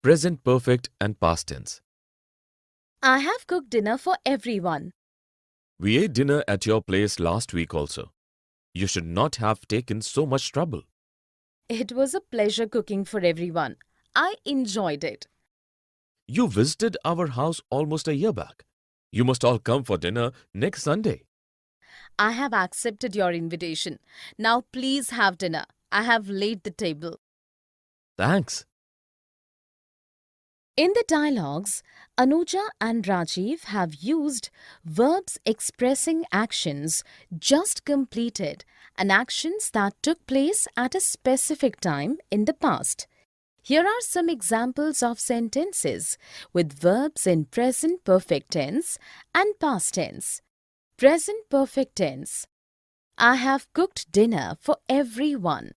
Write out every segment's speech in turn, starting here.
Present perfect and past tense. I have cooked dinner for everyone. We ate dinner at your place last week also. You should not have taken so much trouble. It was a pleasure cooking for everyone. I enjoyed it. You visited our house almost a year back. You must all come for dinner next Sunday. I have accepted your invitation. Now please have dinner. I have laid the table. Thanks. In the dialogues, Anuja and Rajiv have used verbs expressing actions just completed and actions that took place at a specific time in the past. Here are some examples of sentences with verbs in present perfect tense and past tense. Present perfect tense. I have cooked dinner for everyone.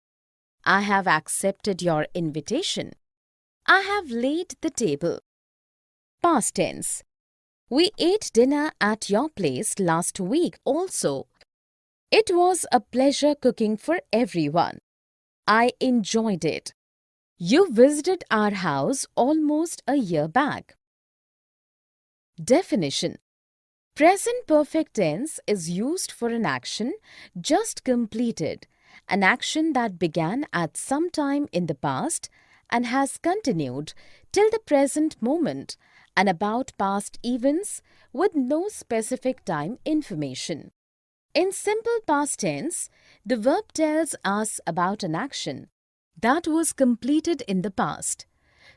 I have accepted your invitation. I have laid the table. Past tense. We ate dinner at your place last week also. It was a pleasure cooking for everyone. I enjoyed it. You visited our house almost a year back. Definition. Present perfect tense is used for an action just completed, an action that began at some time in the past and has continued till the present moment, and about past events with no specific time information. In simple past tense, the verb tells us about an action that was completed in the past.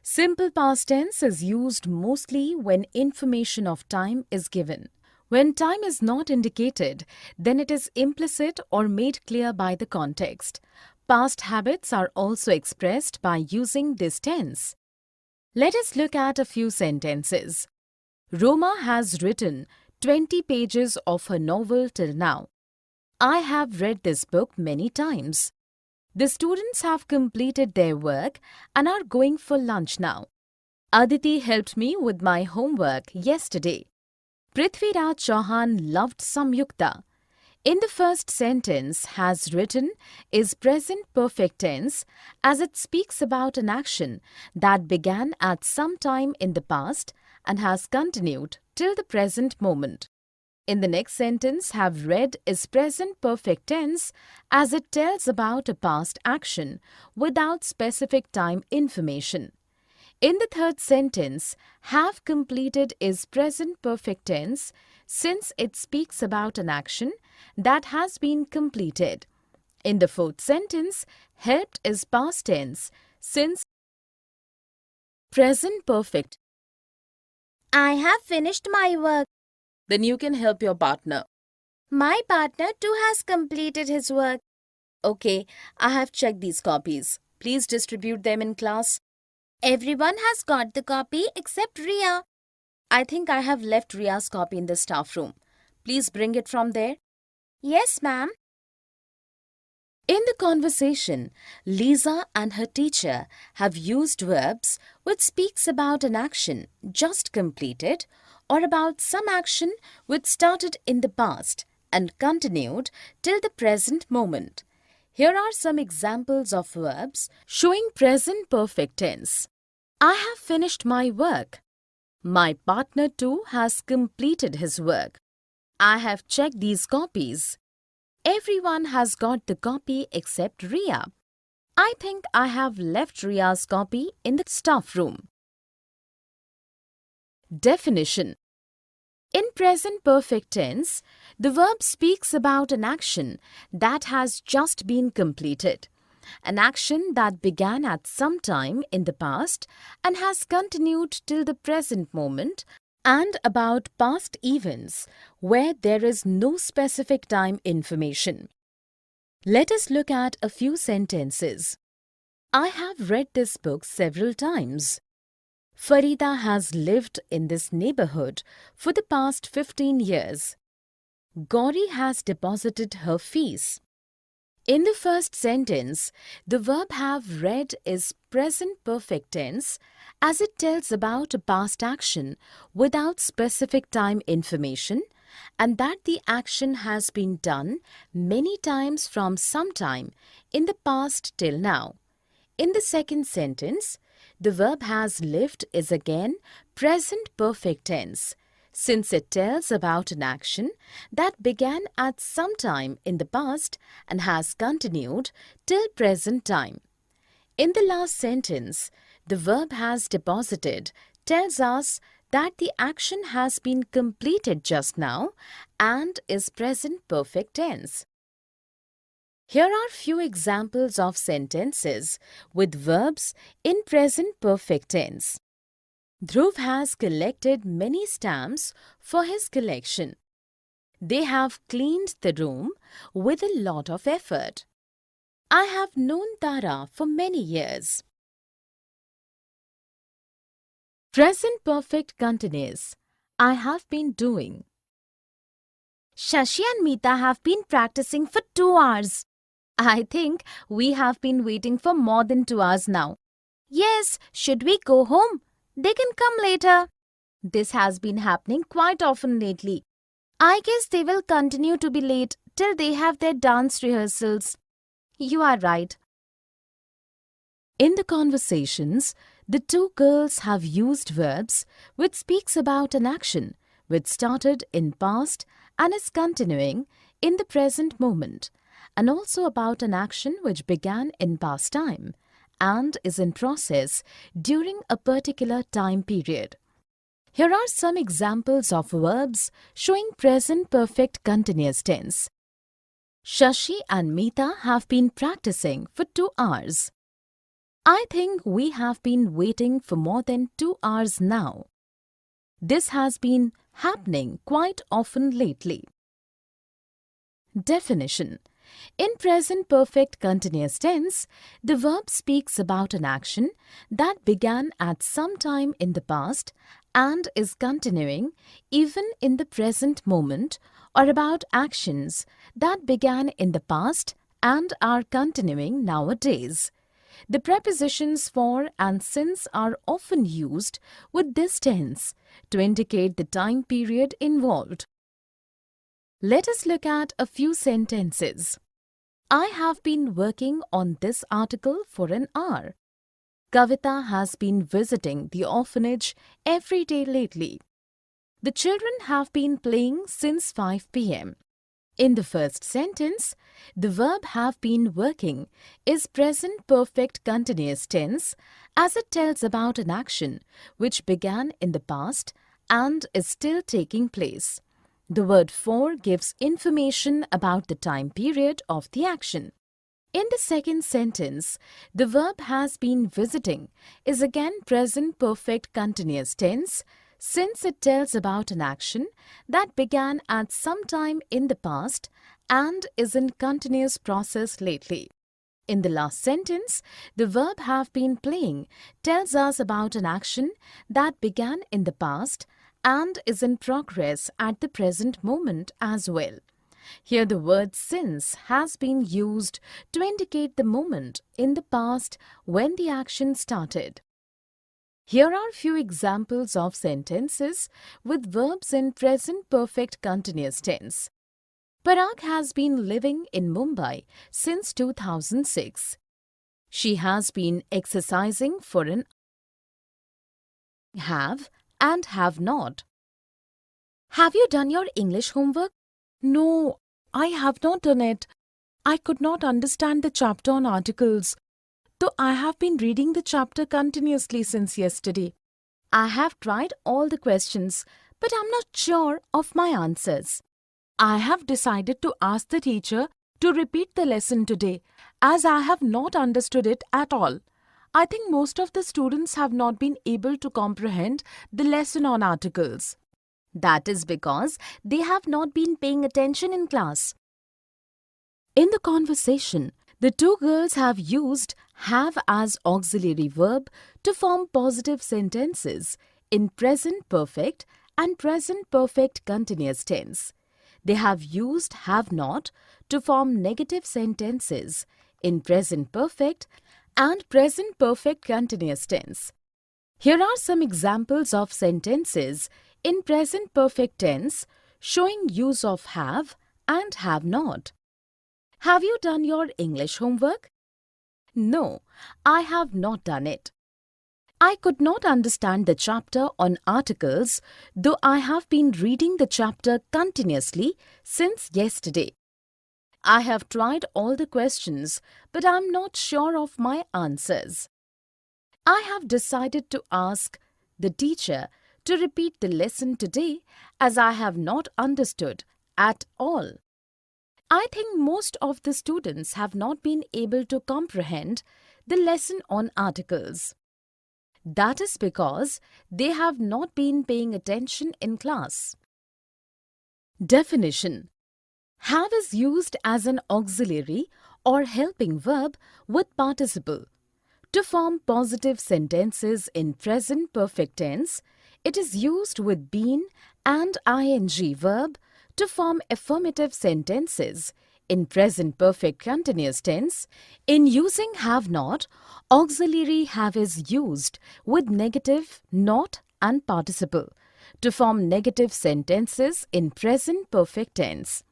Simple past tense is used mostly when information of time is given. When time is not indicated, then it is implicit or made clear by the context. Past habits are also expressed by using this tense. Let us look at a few sentences. Roma has written 20 pages of her novel till now. I have read this book many times. The students have completed their work and are going for lunch now. Aditi helped me with my homework yesterday. Prithviraj Chauhan loved Samyukta. In the first sentence, has written is present perfect tense as it speaks about an action that began at some time in the past and has continued till the present moment. In the next sentence, have read is present perfect tense as it tells about a past action without specific time information. In the third sentence, have completed is present perfect tense since it speaks about an action that has been completed. In the fourth sentence, helped is past tense since present perfect. I have finished my work. Then you can help your partner. My partner too has completed his work. Okay, I have checked these copies. Please distribute them in class. Everyone has got the copy except Ria. I think I have left Ria's copy in the staff room. Please bring it from there. Yes, ma'am. In the conversation, Lisa and her teacher have used verbs which speaks about an action just completed or about some action which started in the past and continued till the present moment. Here are some examples of verbs showing present perfect tense. I have finished my work. My partner too has completed his work. I have checked these copies. Everyone has got the copy except Ria. I think I have left Ria's copy in the staff room. Definition. In present perfect tense, the verb speaks about an action that has just been completed, an action that began at some time in the past and has continued till the present moment, and about past events where there is no specific time information. Let us look at a few sentences. I have read this book several times. Farida has lived in this neighborhood for the past 15 years. Gauri has deposited her fees. In the first sentence, the verb have read is present perfect tense as it tells about a past action without specific time information and that the action has been done many times from some time in the past till now. In the second sentence, the verb has lived is again present perfect tense, since it tells about an action that began at some time in the past and has continued till present time. In the last sentence, the verb has deposited tells us that the action has been completed just now and is present perfect tense. Here are few examples of sentences with verbs in present perfect tense. Dhruv has collected many stamps for his collection. They have cleaned the room with a lot of effort. I have known Tara for many years. Present perfect continuous. I have been doing. Shashi and Meeta have been practicing for 2 hours. I think we have been waiting for more than 2 hours now. Yes, should we go home? They can come later. This has been happening quite often lately. I guess they will continue to be late till they have their dance rehearsals. You are right. In the conversations, the two girls have used verbs which speaks about an action which started in past and is continuing in the present moment, and also about an action which began in past time and is in process during a particular time period. Here are some examples of verbs showing present perfect continuous tense. Shashi and Meeta have been practicing for 2 hours. I think we have been waiting for more than 2 hours now. This has been happening quite often lately. Definition. In present perfect continuous tense, the verb speaks about an action that began at some time in the past and is continuing even in the present moment, or about actions that began in the past and are continuing nowadays. The prepositions for and since are often used with this tense to indicate the time period involved. Let us look at a few sentences. I have been working on this article for an hour. Kavita has been visiting the orphanage every day lately. The children have been playing since 5 p.m. In the first sentence, the verb have been working is present perfect continuous tense as it tells about an action which began in the past and is still taking place. The word for gives information about the time period of the action. In the second sentence, the verb has been visiting is again present perfect continuous tense since it tells about an action that began at some time in the past and is in continuous process lately. In the last sentence, the verb have been playing tells us about an action that began in the past and is in progress at the present moment as well. Here the word since has been used to indicate the moment in the past when the action started. Here are few examples of sentences with verbs in present perfect continuous tense. Parag has been living in Mumbai since 2006. She has been exercising for an have and have not. Have you done your English homework? No, I have not done it. I could not understand the chapter on articles, though I have been reading the chapter continuously since yesterday. I have tried all the questions, but I'm not sure of my answers. I have decided to ask the teacher to repeat the lesson today, as I have not understood it at all. I think most of the students have not been able to comprehend the lesson on articles. That is because they have not been paying attention in class. In the conversation, the two girls have used have as auxiliary verb to form positive sentences in present perfect and present perfect continuous tense. They have used have not to form negative sentences in present perfect and present perfect continuous tense. Here are some examples of sentences in present perfect tense showing use of have and have not. Have you done your English homework? No, I have not done it. I could not understand the chapter on articles, though I have been reading the chapter continuously since yesterday. I have tried all the questions, but I am not sure of my answers. I have decided to ask the teacher to repeat the lesson today as I have not understood at all. I think most of the students have not been able to comprehend the lesson on articles. That is because they have not been paying attention in class. Definition: have is used as an auxiliary or helping verb with participle. To form positive sentences in present perfect tense, it is used with been and ing verb. To form affirmative sentences in present perfect continuous tense, in using have not, auxiliary have is used with negative, not and participle. To form negative sentences in present perfect tense,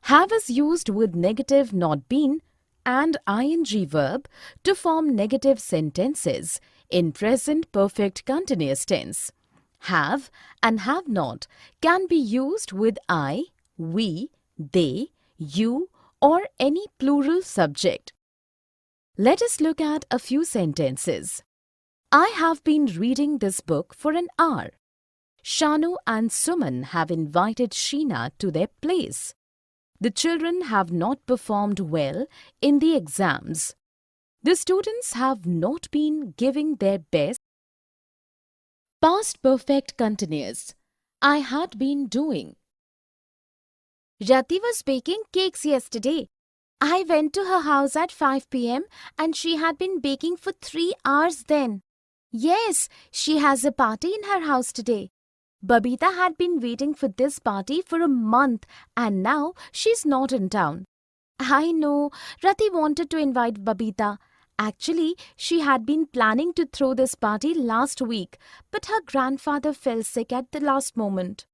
have is used with negative not been and ing verb to form negative sentences in present perfect continuous tense. Have and have not can be used with I, we, they, you or any plural subject. Let us look at a few sentences. I have been reading this book for an hour. Shanu and Suman have invited Sheena to their place. The children have not performed well in the exams. The students have not been giving their best. Past perfect continuous. I had been doing. Rati was baking cakes yesterday. I went to her house at 5 p.m. and she had been baking for 3 hours then. Yes, she has a party in her house today. Babita had been waiting for this party for a month and now she's not in town. I know, Rati wanted to invite Babita. Actually, she had been planning to throw this party last week, but her grandfather fell sick at the last moment.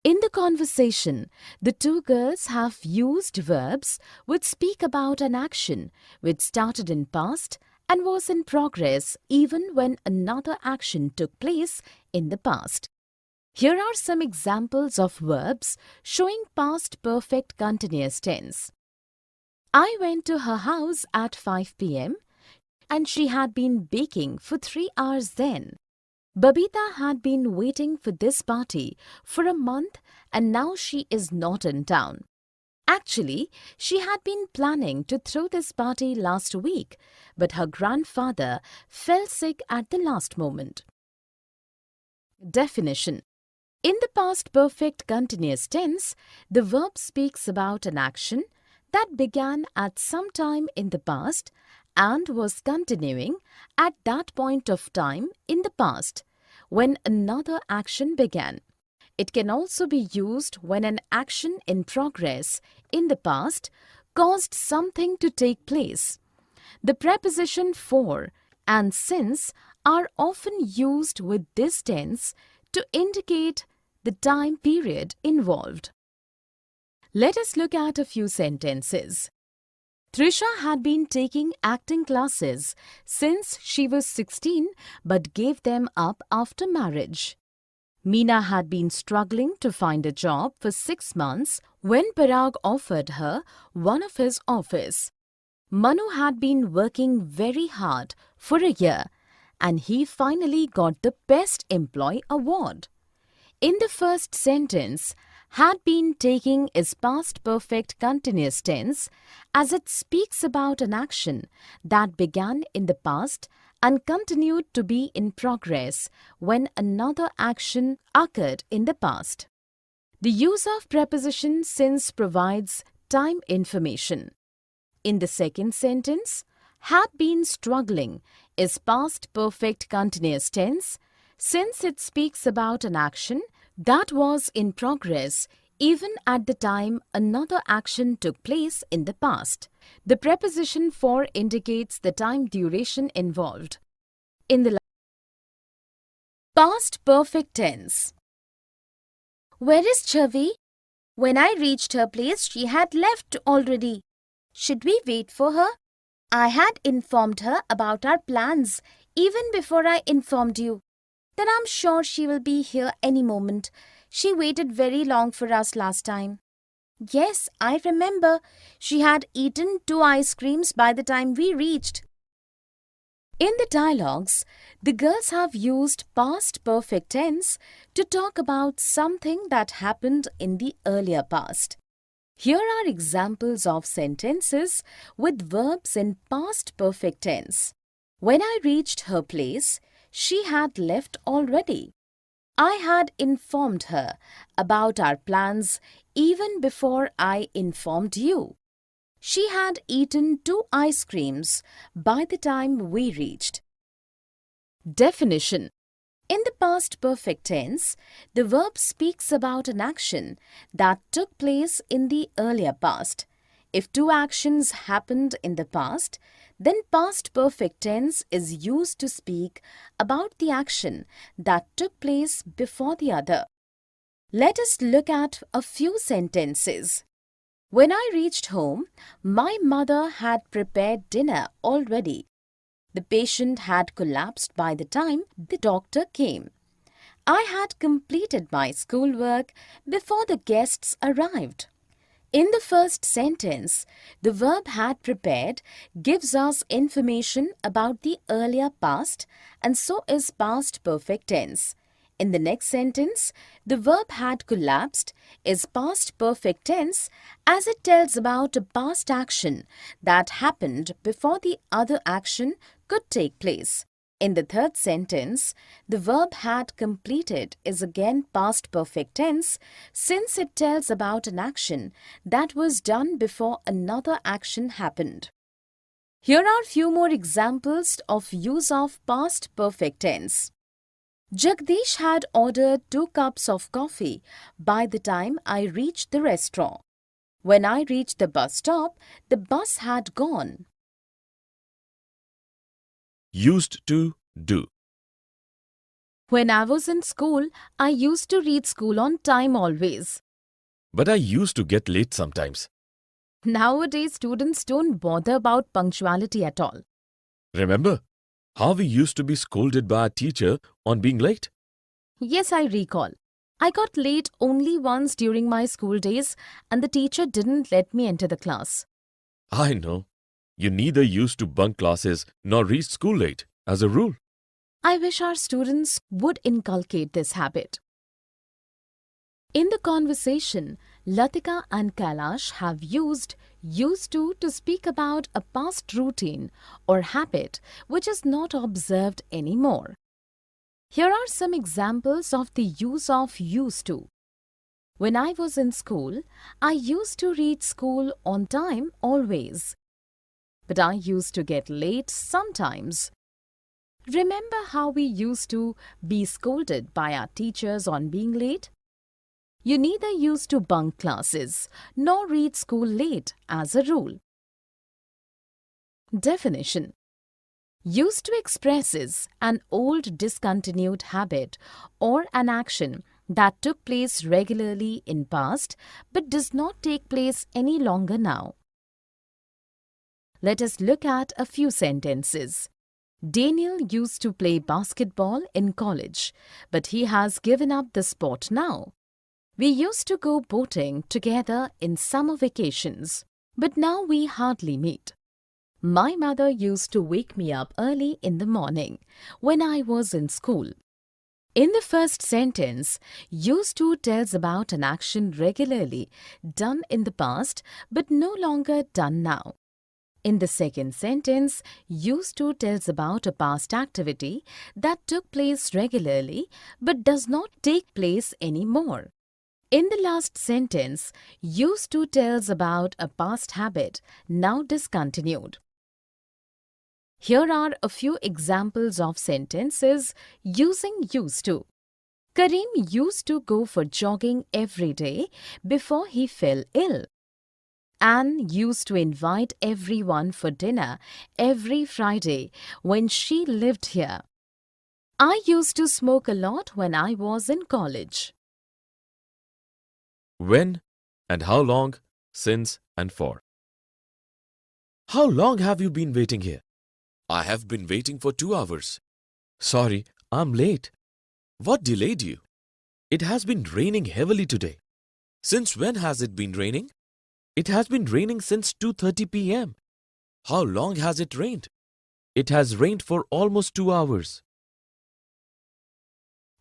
In the conversation, the two girls have used verbs which speak about an action which started in past and was in progress even when another action took place in the past. Here are some examples of verbs showing past perfect continuous tense. I went to her house at 5 p.m. and she had been baking for 3 hours then. Babita had been waiting for this party for a month and now she is not in town. Actually, she had been planning to throw this party last week, but her grandfather fell sick at the last moment. Definition: in the past perfect continuous tense, the verb speaks about an action that began at some time in the past and was continuing at that point of time in the past when another action began. It can also be used when an action in progress in the past caused something to take place. The preposition for and since are often used with this tense to indicate the time period involved. Let us look at a few sentences. Trisha had been taking acting classes since she was 16 but gave them up after marriage. Meena had been struggling to find a job for 6 months when Parag offered her one of his office. Manu had been working very hard for a year and he finally got the Best Employee Award. In the first sentence, had been taking is past perfect continuous tense as it speaks about an action that began in the past and continued to be in progress when another action occurred in the past. The use of preposition since provides time information. In the second sentence, had been struggling is past perfect continuous tense since it speaks about an action that was in progress even at the time another action took place in the past. The preposition for indicates the time duration involved. In the past perfect tense. Where is Chavi? When I reached her place, she had left already. Should we wait for her? I had informed her about our plans even before I informed you. Then I'm sure she will be here any moment. She waited very long for us last time. Yes, I remember. She had eaten 2 ice creams by the time we reached. In the dialogues, the girls have used past perfect tense to talk about something that happened in the earlier past. Here are examples of sentences with verbs in past perfect tense. When I reached her place, she had left already. I had informed her about our plans even before I informed you. She had eaten 2 ice creams by the time we reached. Definition. In the past perfect tense, the verb speaks about an action that took place in the earlier past. If two actions happened in the past, then past perfect tense is used to speak about the action that took place before the other. Let us look at a few sentences. When I reached home, my mother had prepared dinner already. The patient had collapsed by the time the doctor came. I had completed my schoolwork before the guests arrived. In the first sentence, the verb had prepared gives us information about the earlier past, and so is past perfect tense. In the next sentence, the verb had collapsed is past perfect tense as it tells about a past action that happened before the other action could take place. In the third sentence, the verb had completed is again past perfect tense since it tells about an action that was done before another action happened. Here are few more examples of use of past perfect tense. Jagdish had ordered 2 cups of coffee by the time I reached the restaurant. When I reached the bus stop, the bus had gone. Used to do. When I was in school, I used to reach school on time always. But I used to get late sometimes. Nowadays, students don't bother about punctuality at all. Remember how we used to be scolded by our teacher on being late? Yes, I recall. I got late only once during my school days and the teacher didn't let me enter the class. I know. You neither used to bunk classes nor reach school late, as a rule. I wish our students would inculcate this habit. In the conversation, Latika and Kailash have used to speak about a past routine or habit which is not observed anymore. Here are some examples of the use of used to. When I was in school, I used to reach school on time always. But I used to get late sometimes. Remember how we used to be scolded by our teachers on being late? You neither used to bunk classes nor reach school late as a rule. Definition. Used to expresses an old discontinued habit or an action that took place regularly in past but does not take place any longer now. Let us look at a few sentences. Daniel used to play basketball in college, but he has given up the sport now. We used to go boating together in summer vacations, but now we hardly meet. My mother used to wake me up early in the morning when I was in school. In the first sentence, used to tells about an action regularly done in the past but no longer done now. In the second sentence, used to tells about a past activity that took place regularly but does not take place anymore. In the last sentence, used to tells about a past habit now discontinued. Here are a few examples of sentences using used to. Karim used to go for jogging every day before he fell ill. Anne used to invite everyone for dinner every Friday when she lived here. I used to smoke a lot when I was in college. When and how long, since and for. How long have you been waiting here? I have been waiting for 2 hours. Sorry, I'm late. What delayed you? It has been raining heavily today. Since when has it been raining? It has been raining since 2:30 p.m. How long has it rained? It has rained for almost 2 hours.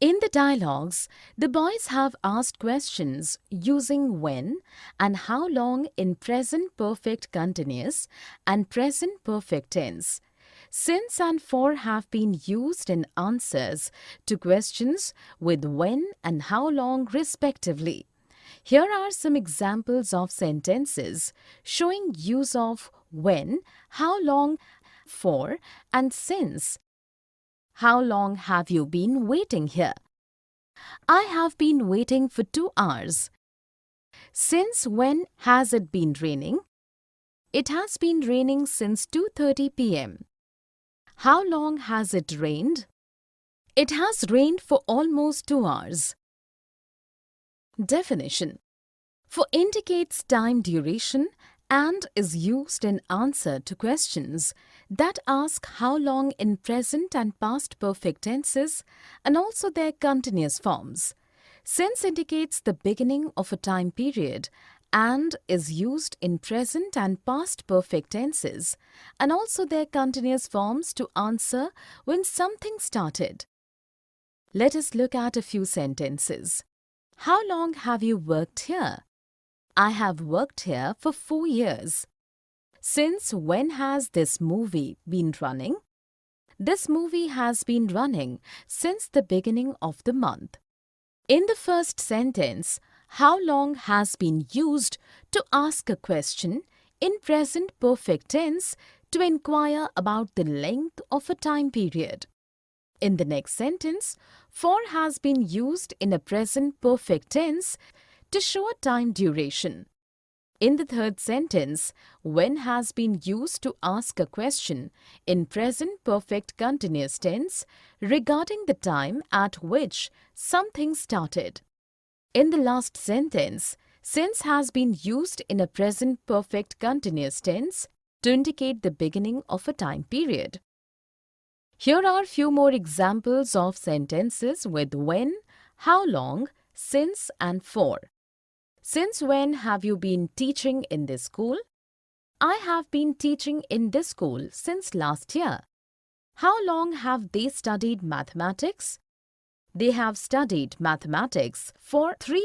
In the dialogues, the boys have asked questions using when and how long in present perfect continuous and present perfect tense. Since and for have been used in answers to questions with when and how long respectively. Here are some examples of sentences showing use of when, how long, for, and since. How long have you been waiting here? I have been waiting for 2 hours. Since when has it been raining? It has been raining since 2:30 p.m. How long has it rained? It has rained for almost 2 hours. Definition: for indicates time duration and is used in answer to questions that ask how long in present and past perfect tenses and also their continuous forms. Since indicates the beginning of a time period and is used in present and past perfect tenses and also their continuous forms to answer when something started. Let us look at a few sentences. How long have you worked here? I have worked here for 4 years. Since when has this movie been running? This movie has been running since the beginning of the month. In the first sentence, how long has been used to ask a question in present perfect tense to inquire about the length of a time period. In the next sentence, for has been used in a present perfect tense to show a time duration. In the third sentence, when has been used to ask a question in present perfect continuous tense regarding the time at which something started. In the last sentence, since has been used in a present perfect continuous tense to indicate the beginning of a time period. Here are few more examples of sentences with when, how long, since and for. Since when have you been teaching in this school? I have been teaching in this school since last year. How long have they studied mathematics? They have studied mathematics for 3